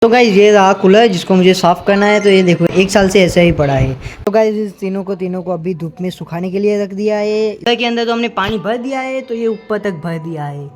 तो गाइज ये रहा कूलर जिसको मुझे साफ़ करना है। तो ये देखो 1 साल से ऐसा ही पड़ा है। तो गाइज इस तीनों को अभी धूप में सुखाने के लिए रख दिया है। कूलर के अंदर तो हमने पानी भर दिया है, तो ये ऊपर तक भर दिया है।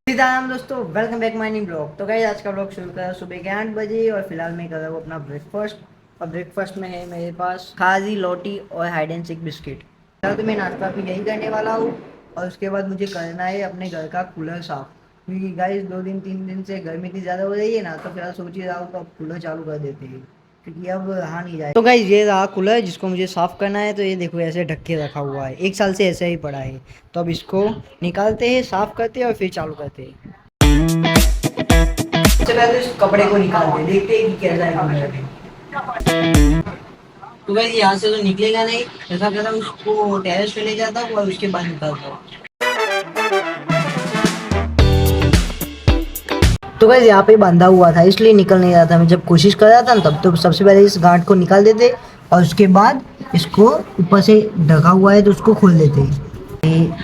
सीताराम दोस्तों, welcome back my new blog. तो गाइज आज का ब्लॉग शुरू करा सुबह के 8 बजे और फिलहाल मैं कर रहा हूँ अपना ब्रेकफास्ट। और ब्रेकफास्ट में है मेरे पास खाजी लोटी और हाइड एंड सीक बिस्किट। तो मैं नाश्ता भी यही करने वाला हूँ और उसके बाद मुझे करना है अपने घर का कूलर साफ़, क्योंकि गाइस 2 दिन 3 दिन से गर्मी इतनी ज़्यादा हो रही है ना, तो फिलहाल सोच ही रहा हूँ तो अब कूलर चालू कर देते हैं, क्योंकि अब रहा नहीं जाए। तो गाइस ये रहा कूलर जिसको मुझे साफ़ करना है। तो ये देखो ऐसे ढक के रखा हुआ है, 1 साल से ऐसे ही पड़ा है। तो अब इसको निकालते हैं, साफ़ करते हैं और फिर चालू करते हैं। सबसे पहले इस कपड़े को निकालते हैं, देखते हैं कि कैसा है कूलर। तो गाइस यहाँ से तो निकलेगा नहीं, ऐसा करता हूँ उसको टेरेस पे ले जाता हूँ और उसके बाद निकालता हूँ। तो गाइस यहाँ पे बंधा हुआ था इसलिए निकल नहीं रहा था। मैं जब कोशिश कर रहा था ना तब तो सबसे पहले इस गांठ को निकाल देते और उसके बाद इसको ऊपर से ढका हुआ है तो उसको खोल देते।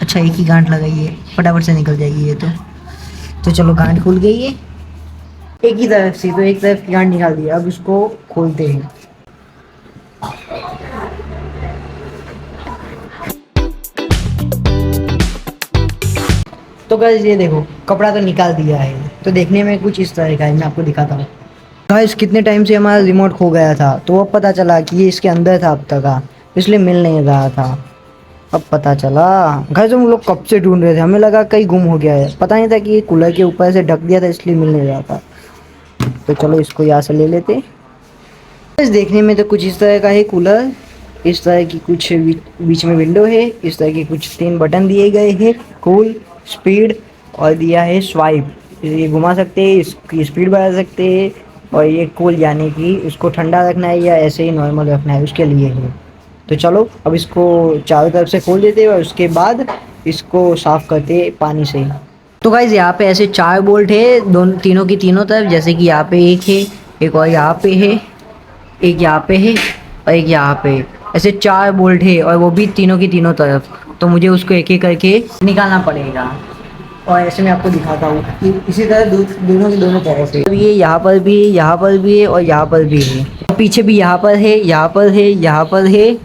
अच्छा एक ही गांठ लगाइए, फटाफट से निकल जाएगी ये तो चलो गांठ खुल गई है एक ही तरफ से। तो एक तरफ की गांठ निकाल दी, अब इसको खोलते हैं। तो गाइस ये देखो कपड़ा तो निकाल दिया है, तो देखने में कुछ इस तरह का है। मैं आपको दिखाता हूँ। गाइस कितने टाइम से हमारा रिमोट खो गया था, तो अब पता चला कि ये इसके अंदर था अब तक, इसलिए मिल नहीं रहा था। अब पता चला। गाइस हम लोग कब से ढूंढ रहे थे, हमें लगा कहीं गुम हो गया है, पता नहीं था कि ये कूलर के ऊपर से ढक दिया था इसलिए मिल नहीं रहा था। तो चलो इसको यहाँ से ले लेते। देखने में तो कुछ इस तरह का है कूलर। इस तरह की कुछ बीच में विंडो है, इस तरह के कुछ 3 बटन दिए गए हैं, कूल, स्पीड और दिया है स्वाइप। ये घुमा सकते हैं, इसकी स्पीड बढ़ा सकते हैं। और ये कूल यानी कि इसको ठंडा रखना है या ऐसे ही नॉर्मल रखना है, उसके लिए है। तो चलो अब इसको चारों तरफ से खोल देते हैं और उसके बाद इसको साफ़ करते पानी से। तो गाइज़ यहाँ पे ऐसे 4 बोल्ट है तीनों की तीनों तरफ, जैसे कि यहाँ पे एक है, एक और यहाँ पे है, एक यहाँ पे है और एक यहाँ पे। ऐसे 4 बोल्ट है और वो भी तीनों की तीनों तरफ। तो मुझे उसको एक एक करके निकालना पड़ेगा और ऐसे मैं आपको दिखाता हूँ कि इसी तरह दोनों की दोनों तरफ है। ये यहाँ पर भी है, यहाँ पर भी है और यहाँ पर भी है, और पीछे भी यहाँ पर है, यहाँ पर है, यहाँ पर है,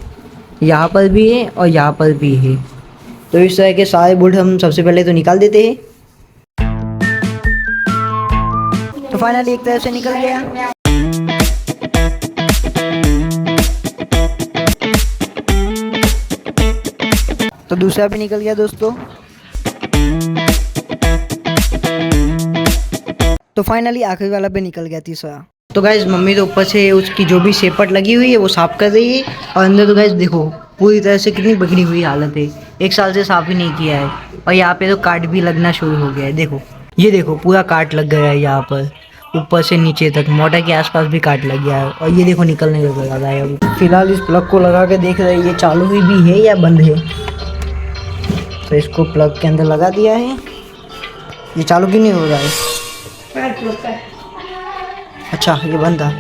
यहाँ पर भी है और यहाँ पर भी है। तो इस तरह के सारे बोल्ट हम सबसे पहले तो निकाल देते हैं। तो फाइनली एक तरफ से निकल गया। तो दूसरा भी निकल गया दोस्तों। तो फाइनली आखिरी वाला भी निकल गया तीसरा। तो गाइज मम्मी तो ऊपर से उसकी जो भी शेपट लगी हुई है वो साफ़ कर रही है और अंदर तो गाइज देखो पूरी तरह से कितनी बिगड़ी हुई हालत है, 1 साल से साफ़ ही नहीं किया है। और यहाँ पे तो काट भी लगना शुरू हो गया है, देखो ये देखो पूरा काट लग गया है यहाँ पर, ऊपर से नीचे तक मोटर के आसपास भी काट लग गया है। और ये देखो निकलने लग रहा है। अभी फिलहाल इस प्लग को लगा के देख रहे हैं ये चालू हुई भी है या बंद है। तो इसको प्लग के अंदर लगा दिया है। ये चालू क्यों नहीं हो रहा है? अच्छा ये बंद था।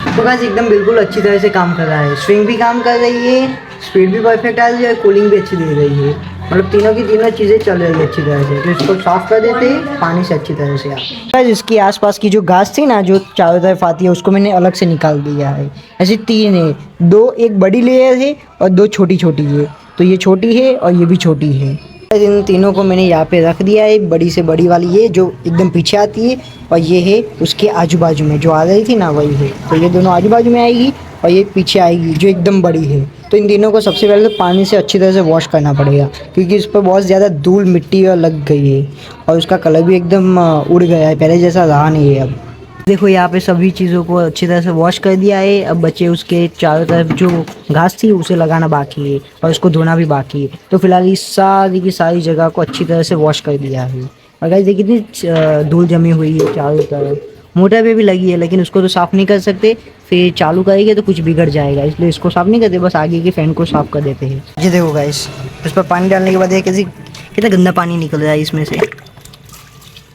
तो गाइस एकदम बिल्कुल अच्छी तरह से काम कर रहा है, स्विंग भी काम कर रही है, स्पीड भी परफेक्ट आ रही है, कूलिंग भी अच्छी दे रही है। मतलब तीनों की तीनों चीज़ें चल रही है अच्छी तरह से। तो इसको साफ़ कर देते हैं पानी से अच्छी तरह से। गाइस इसके आसपास की जो घास थी ना जो चारों तरफ आती है उसको मैंने अलग से निकाल दिया है। ऐसी 3 है, 2 एक बड़ी लेयर है और 2 छोटी छोटी है। तो ये छोटी है और ये भी छोटी है। इन तीनों को मैंने यहाँ पे रख दिया है। बड़ी से बड़ी वाली ये जो एकदम पीछे आती है और ये है उसके आजू बाजू में जो आ रही थी ना वही है। तो ये दोनों आजू बाजू में आएगी और ये पीछे आएगी जो एकदम बड़ी है। तो इन तीनों को सबसे पहले तो पानी से अच्छी तरह से वॉश करना पड़ेगा, क्योंकि इस पर बहुत ज़्यादा धूल मिट्टी लग गई है और उसका कलर भी एकदम उड़ गया है, पहले जैसा रहा नहीं है अब। देखो यहाँ पे सभी चीज़ों को अच्छी तरह से वॉश कर दिया है। अब बच्चे उसके चारों तरफ जो घास थी उसे लगाना बाकी है और उसको धोना भी बाकी है। तो फिलहाल इस सारी की सारी जगह को अच्छी तरह से वॉश कर दिया है। और गाइस देखिए कितनी धूल जमी हुई है चारों तरफ, मोटर पे भी लगी है, लेकिन उसको तो साफ़ नहीं कर सकते, फिर चालू करेंगे तो कुछ बिगड़ जाएगा, इसलिए इसको साफ़ नहीं करते, बस आगे के फैन को साफ़ कर देते हैं। ये देखो गाइस इस पर पानी डालने के बाद कितना गंदा पानी निकल रहा है इसमें से,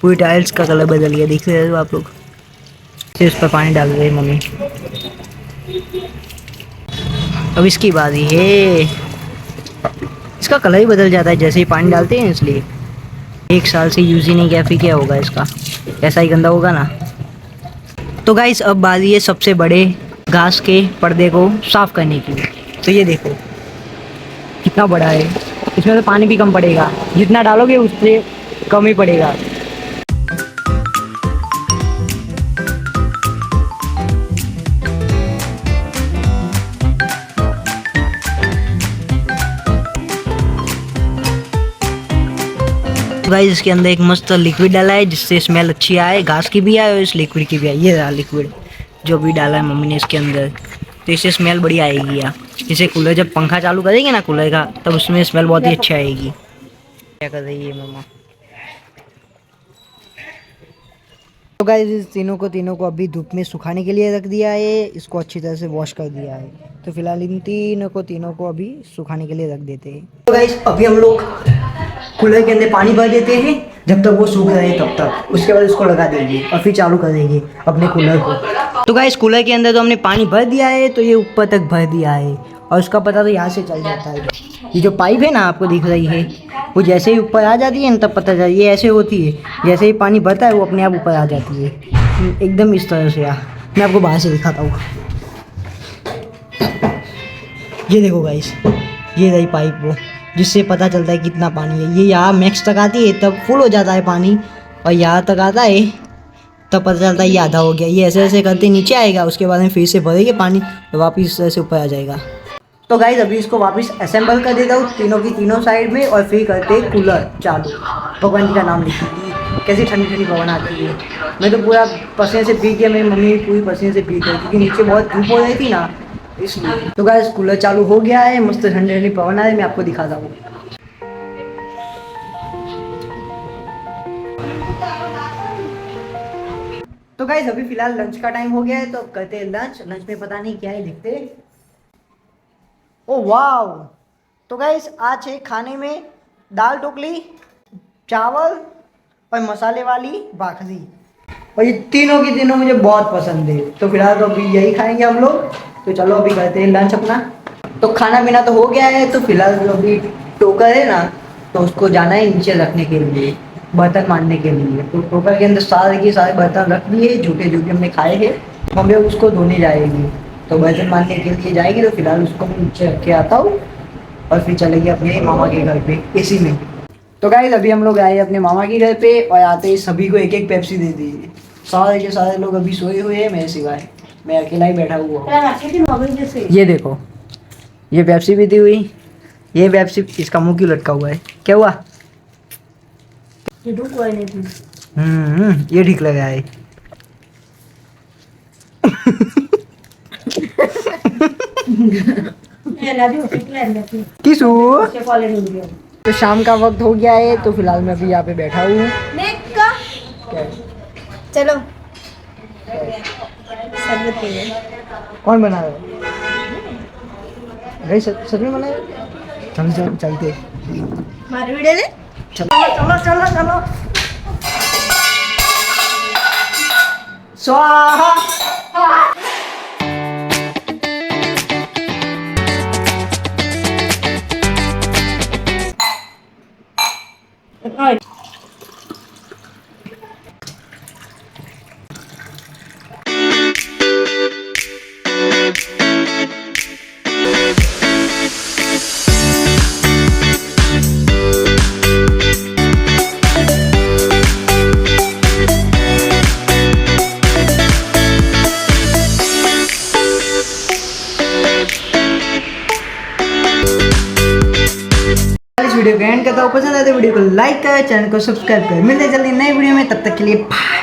पूरी टाइल्स का कलर बदल गया, देख रहे हो आप लोग। इस पर पानी डाल रहे हैं मम्मी। अब इसकी बारी है। इसका कलर ही बदल जाता है जैसे ही पानी डालते हैं, इसलिए 1 साल से यूज़ ही नहीं किया, फिर क्या होगा इसका, ऐसा ही गंदा होगा ना। तो गाइस अब बारी है सबसे बड़े घास के पर्दे को साफ़ करने की। तो ये देखो कितना बड़ा है, इसमें तो पानी भी कम पड़ेगा, जितना डालोगे उससे कम ही पड़ेगा। गाइस इसके अंदर एक मस्त लिक्विड डाला है जिससे स्मेल अच्छी आए, घास की भी आए और इस लिक्विड की भी आए। ये रहा लिक्विड जो भी डाला है मम्मी ने इसके अंदर, तो इससे स्मेल बड़ी आएगी यार। इसे कूलर जब पंखा चालू करेंगे ना कूलर का, तब उसमें स्मेल बहुत ही अच्छी आएगी। क्या कर रही है मम्मा। तो गाइस इस तीनों को अभी धूप में सुखाने के लिए रख दिया है, इसको अच्छी तरह से वॉश कर दिया है। तो फिलहाल इन तीनों को अभी सुखाने के लिए रख देते हैं। तो गाइस अभी हम लोग कूलर के अंदर पानी भर देते हैं, जब तक वो सूख रहे तब तक। उसके बाद इसको लगा देंगे और फिर चालू कर देंगे अपने कूलर को। तो गाइस कूलर के अंदर तो हमने पानी भर दिया है, तो ये ऊपर तक भर दिया है और उसका पता तो यहाँ से चल जाता है। ये जो पाइप है ना आपको दिख रही है, वो जैसे ही ऊपर आ जाती है ना तब पता चल, ये ऐसे होती है, जैसे ही पानी भरता है वो अपने आप ऊपर आ जाती है एकदम इस तरह से। यार मैं आपको बाहर से दिखाता हूँ। ये देखो गाइस, ये रही पाइप वो, जिससे पता चलता है कितना पानी है। ये यहाँ मैक्स तक आती है तब फुल हो जाता है पानी, और यहाँ तक आता है तब पता चलता है ये आधा हो गया। ये ऐसे ऐसे करते नीचे आएगा, उसके बाद में फिर से भरेंगे पानी तो वापस ऐसे ऊपर आ जाएगा। तो गाइस अभी इसको वापस असेंबल कर देता हूँ तीनों की तीनों साइड में, और फिर करते हैं कूलर चालू। भगवान जी का नाम लिखिए, कैसी ठंडी ठंडी पवन आती है। मैं तो पूरा पसीने से भीग गया, मेरी मम्मी पूरी पसीने से भीग गई क्योंकि नीचे बहुत धूप हो रही थी ना, इसलिए। तो गाइस कूलर चालू हो गया है, मस्त ठंडी ठंडी पवन आ रही है, मैं आपको दिखाता हूँ। तो गाइस अभी फिलहाल लंच का टाइम हो गया है, तो करते हैं लंच। लंच में पता नहीं क्या है, देखते हैं। ओ वाव। तो गाइस आज है खाने में दाल ढोकली, चावल और मसाले वाली भाखरी, और ये तीनों की तीनों मुझे बहुत पसंद है। तो फिलहाल तो अभी यही खाएंगे हम लोग। तो चलो अभी करते हैं लंच अपना। तो खाना पीना तो हो गया है, तो फिलहाल जो अभी टोकर है ना, तो उसको जाना है नीचे रखने के लिए, बर्तन मारने के लिए। तो टोकर के अंदर सारे के सारे बर्तन रख दिए जो कि हमने खाए हैं। मम्मी उसको धोने जाएगी, तो बर्तन मारने के लिए जाएगी। तो फिलहाल उसको मैं नीचे रख के आता हूँ और फिर चलेगी अपने मामा के घर पे एसी में। तो गाइस अभी हम लोग आए अपने मामा के घर पे, और आते ही सभी को एक एक पेप्सी दे दी। सारे के सारे लोग अभी सोए हुए हैं, मेरे सिवाय मैं अकेला ही बैठा हुआ हूँ। ये देखो, ये पेप्सी भी दी हुई। ये पेप्सी, इसका मुंह क्यों लटका हुआ है, क्या हुआ? ये ठीक लगा है। किसू। तो शाम का वक्त हो गया है, तो फिलहाल मैं अभी यहाँ पे बैठा हूँ। चलो कौन बना रहा है? सच में बना है? चल चलते मार वीडियो ले। चलो चलो चलो चलो। स्वाहा। वीडियो को एंड करता हूँ। पसंद आए तो वीडियो को लाइक कर, चैनल को सब्सक्राइब कर। मिलते जल्दी नई वीडियो में, तब तक के लिए बाय।